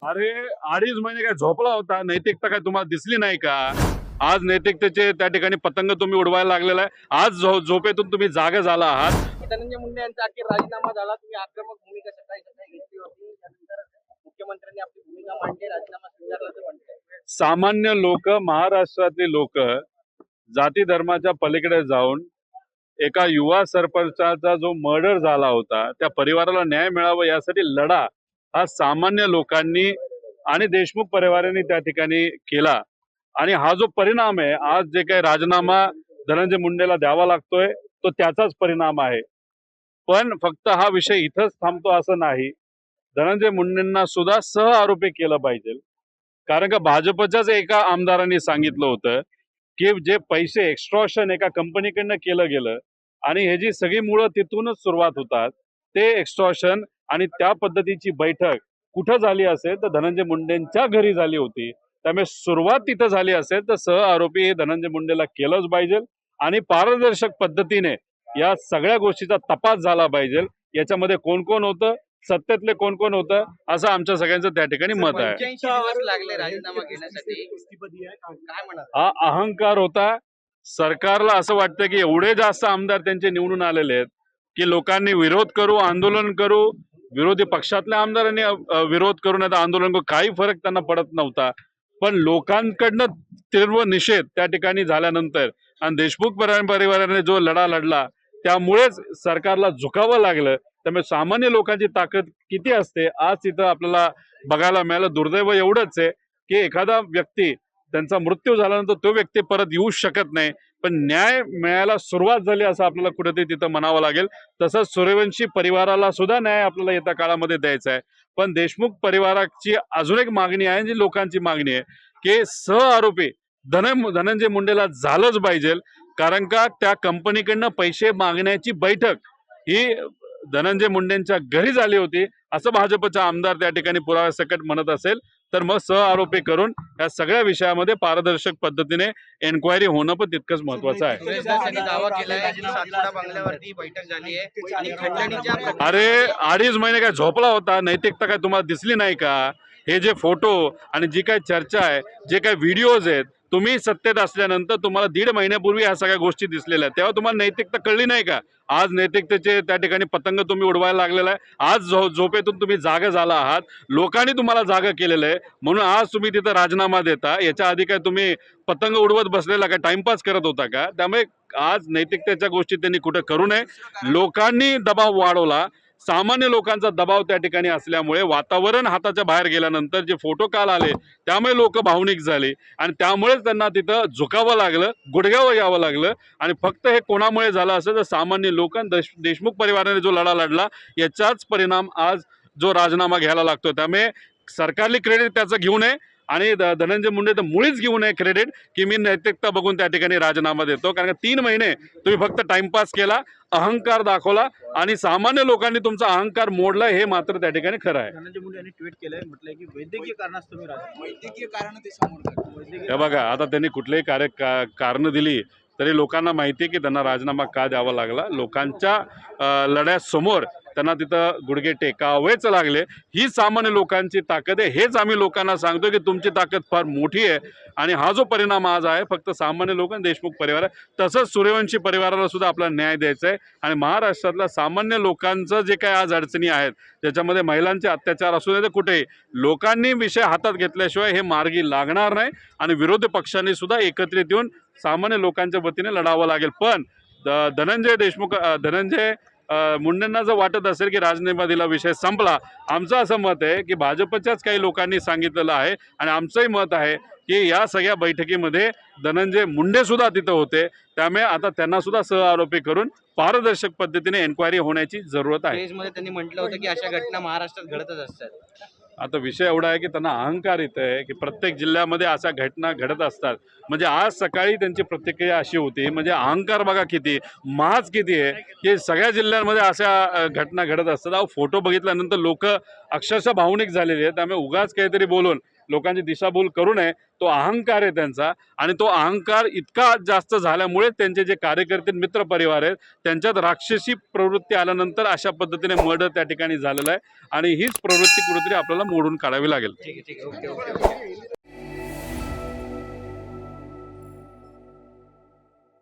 अरे 2.5 महिने काय झोपला होता? नैतिकता काय तुम्हाला दिसली नाही का? आज नैतिकतेचे त्या ठिकाणी पतंग तुम्ही उडवायला लागलेला आहे. आज झोपेतून तुम्ही जागे झाला आहात. धनंजय मुंडे यांचा अखेर राजीनामा झाला. तुम्ही आक्रमक भूमिका सकाळी सकाळी घेतली होती. त्यानंतर मुख्यमंत्र्यांनी आपली भूमिका मांडली, राजीनामा स्वीकारल्याचं म्हणताय. सामान्य लोक, महाराष्ट्रातली लोक जाती धर्माच्या पलीकडे जाऊन एका युवा सरपंचाचा जो मर्डर झाला होता त्या परिवाराला न्याय मिळावा यासाठी लढा हा सामान्य लोकांनी आणि देशमुख परिवाराने त्या ठिकाणी केला. आणि हा जो परिणाम आहे, आज जे काही राजीनामा धनंजय मुंडेला द्यावा लागतोय तो त्याचाच परिणाम आहे. पण फक्त हा विषय इथंच थांबतो असं नाही. धनंजय मुंडेंना सुद्धा सह आरोपी केलं पाहिजे. कारण का भाजपच्याच एका आमदारांनी सांगितलं होतं की जे पैसे एक्स्ट्रॉशन एका कंपनीकडनं केलं गेलं आणि हे जी सगळी मुळं तिथूनच सुरुवात होतात, ते एक्स्ट्रॉशन आणि त्या पद्धतीची बैठक कुठं झाली असेल तर धनंजय मुंडेंच्या घरी झाली होती. त्यामुळे सुरुवात तिथं झाली असेल तर सह आरोपी हे धनंजय मुंडेला केलंच पाहिजे आणि पारदर्शक पद्धतीने या सगळ्या गोष्टीचा तपास झाला पाहिजे. याच्यामध्ये कोण कोण होतं, सत्तेतले कोण कोण होतं, असं आमच्या सगळ्यांचं त्या ठिकाणी मत आहे. 85 दिवस लागले राजीनामा घेण्यासाठी, काय म्हणाल? हा अहंकार होता. सरकारला असं वाटतं की एवढे जास्त आमदार त्यांचे निवडून आलेले आहेत की लोकांनी विरोध करू, आंदोलन करू, विरोधी पक्षातल्या आमदारांनी विरोध करू, नाही तर आंदोलन करू, काही फरक त्यांना पडत नव्हता. पण लोकांकडनं तीव्र निषेध त्या ठिकाणी झाल्यानंतर आणि देशमुख परिवाराने जो लढा लढला त्यामुळेच सरकारला झुकावं लागलं. त्यामुळे सामान्य लोकांची ताकद किती असते आज तिथं आपल्याला बघायला मिळालं. दुर्दैव एवढंच आहे की एखादा व्यक्ती त्यांचा मृत्यू झाल्यानंतर तो व्यक्ती परत येऊ शकत नाही, पण न्याय मिळायला सुरुवात झाली असं आपल्याला कुठेतरी तिथं म्हणावं लागेल. तसंच सूर्यवंशी परिवाराला सुद्धा न्याय आपल्याला येत्या काळामध्ये द्यायचा आहे. पण देशमुख परिवाराची अजून एक मागणी आहे, जी लोकांची मागणी आहे की सह आरोपी धनंजय मुंडेला झालंच पाहिजे. कारण का त्या कंपनीकडनं पैसे मागण्याची बैठक ही धनंजय मुंडेंच्या घरी झाली होती असं भाजपचा आमदार त्या ठिकाणी पुराव्यासकट म्हणत असेल तर मग सह आरोपी करून या सगळ्या विषयामध्ये पारदर्शक पद्धतीने एन्क्वायरी होणं पण तितकंच महत्वाचं आहे. सुरेश दास यांनी दावा केलाय की सातपुडा बंगल्यावरती बैठक झाली आहे आणि खंडणीच्या अरे 2.5 महिने काय झोपला होता? नैतिकता काय तुम्हाला दिसली नाही का? हे जे फोटो आणि जी काही चर्चा आहे, जे काही व्हिडिओज आहेत, तुम्ही सत्तेत असल्यानंतर तुम्हाला 1.5 महिन्यापूर्वी ह्या सगळ्या गोष्टी दिसलेल्या आहेत, तेव्हा तुम्हाला नैतिकता कळली नाही का? आज नैतिकतेचे त्या ठिकाणी पतंग तुम्ही उडवायला लागलेला आहे. आज झोपेतून तुम्ही जागे झाला आहात. लोकांनी तुम्हाला जागा केलेलं आहे म्हणून आज तुम्ही तिथं राजीनामा देता. याच्या आधी काय तुम्ही पतंग उडवत बसलेला का, टाइमपास करत होता का? त्यामुळे आज नैतिकतेच्या गोष्टी त्यांनी कुठं करू नये. लोकांनी दबाव वाढवला, सामान्य लोकांचा दबाव त्या ठिकाणी असल्यामुळे वातावरण हाताच्या बाहेर गेल्यानंतर जे फोटो काल आले त्यामुळे लोक भावनिक झाले आणि त्यामुळेच त्यांना तिथं झुकावं लागलं, गुडघ्यावर यावं लागलं. आणि फक्त हे कोणामुळे झालं असेल तर सामान्य लोकांना, देशमुख परिवाराने जो लढा लढला याचाच परिणाम आज जो राजीनामा घ्यायला लागतो. त्यामुळे सरकारली क्रेडिट त्याचं घेऊ नये आणि धनंजय मुंडे तर मुळीच घेऊ नये क्रेडिट की मी नैतिकता बघून त्या ठिकाणी राजीनामा देतो. कारण 3 महिने तुम्ही फक्त टाइमपास केला, अहंकार दाखवला आणि सामान्य लोकांनी तुमचा अहंकार मोडला, हे मात्र त्या ठिकाणी खरं आहे. धनंजय मुंडे यांनी ट्विट केलंय, म्हटलंय की वैद्यकीय कारणास्तव तुम्ही वैद्यकीय कारण ते समोर हे बघा, आता त्यांनी कुठलेही कारणं दिली तरी लोकांना माहिती आहे की त्यांना राजीनामा का द्यावा लागला. लोकांच्या लढ्यासमोर त्यांना तिथं गुडघे टेकावेच लागले. ही सामान्य लोकांची ताकद आहे. हेच आम्ही लोकांना सांगतो की तुमची ताकद फार मोठी आहे आणि हा जो परिणाम आज आहे फक्त सामान्य लोक आणि देशमुख परिवार आहे. तसंच सूर्यवंशी परिवाराला सुद्धा आपला न्याय द्यायचा आहे आणि महाराष्ट्रातल्या सामान्य लोकांचं जे काय आज अडचणी आहेत त्याच्यामध्ये महिलांचे अत्याचार असू दे तर कुठेही लोकांनी विषय हातात घेतल्याशिवाय हे मार्गी लागणार नाही आणि विरोधी पक्षांनी सुद्धा एकत्रित येऊन सामान्य लोकांच्या वतीने लढावं लागेल. पण धनंजय मुंडेंना जर वाटत असेल की राजनीतीमधला विषय संपला, आमचं असं मत आहे की भाजपच्याच काही लोकांनी सांगितलेलं आहे आणि आमचंही मत आहे की या सगळ्या बैठकीमध्ये धनंजय मुंडे सुद्धा तिथं होते. त्यामुळे आता त्यांना सुद्धा सह आरोपी करून पारदर्शक पद्धतीने एन्क्वायरी होण्याची जरूरत आहे. मध्ये त्यांनी म्हटलं होतं की अशा घटना महाराष्ट्रात घडतच असतात. आता विषय एवढा आहे की त्यांना अहंकार येत आहे की प्रत्येक जिल्ह्यामध्ये अशा घटना घडत असतात. म्हणजे आज सकाळी त्यांची प्रतिक्रिया अशी होती, म्हणजे अहंकार बघा किती, माज किती आहे की सगळ्या जिल्ह्यांमध्ये अशा घटना घडत असतात. फोटो बघितल्यानंतर लोक अक्षरशः भावनिक झालेली आहे. त्यामुळे उगाच काहीतरी बोलून लोकांची दिशाभूल करू नये. तो अहंकार आहे त्यांचा आणि तो अहंकार इतका जास्त झाल्यामुळे त्यांचे जे कार्यकर्ते मित्रपरिवार आहेत त्यांच्यात राक्षसी प्रवृत्ती आल्यानंतर अशा पद्धतीने मर्डर त्या ठिकाणी झालेला आहे आणि हीच प्रवृत्ती कुठेतरी आपल्याला मोडून काढावी लागेल.